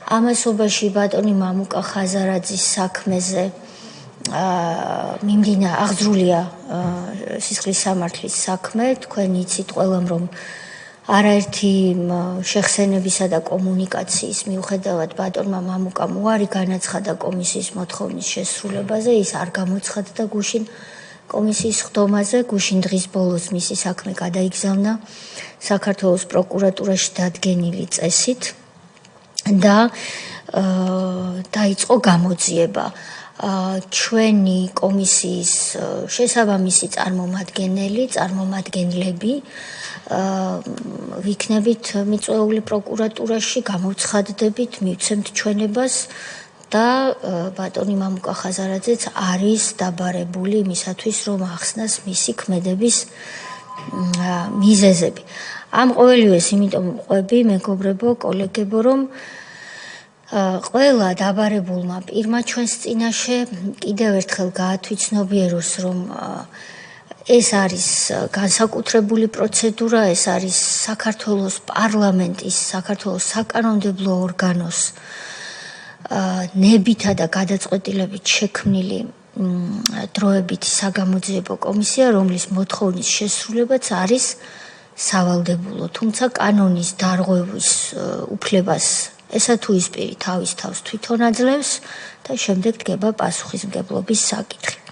ამასობაში ბატონი მამუკა ხაზარაძის საქმეზე აღძრულია სისხლის სამართლის საქმე. თქვენ იცით ყველამ, რომ არაერთი შეხსენებისა და კომუნიკაციის მიუხედავად ბატონმა მამუკამ უარი განაცხადა კომისიის მოთხოვნის შესრულებაზე, ის არ გამოცხადდა გუშინ კომისიის ხდომაზე. გუშინ დღის ბოლოს მისი საქმე გადაიგზავნა საქართველოს პროკურატურაში დადგენილი წესით და დაიწყო გამოძიება. ჩვენი კომისიის შესაბამისი წარმომადგენლები ვიქნებით მიწვეული პროკურატურაში, გამოვცხადდებით, მივცემთ ჩვენებას და ბატონი მამუკა ხაზარაძეც არის დაბარებული იმისათვის, რომ ახსნას მისი ქმედების მიზეზები. ამ ყოველივეს იმიტომ ვყვები, მეგობრებო, კოლეგებო, რომ ყველა დაბარებულმა პირმა ჩვენს წინაშე კიდევ ერთხელ გაათვითცნობიეროს, რომ ეს არის განსაკუთრებული პროცედურა, ეს არის საქართველოს პარლამენტის, საქართველოს საკანონმდებლო ორგანოს ნებითა და გადაწყვეტილებით შექმნილი დროებითი საგამოძიებო კომისია, რომლის მოთხოვნის შესრულებაც არის სავალდებულო, თუმცა კანონის დარღვევის უფლებას ესა თუ ის პირი თავის თავს თვითონ აძლევს და შემდეგ დგება პასუხისმგებლობის საკითხი.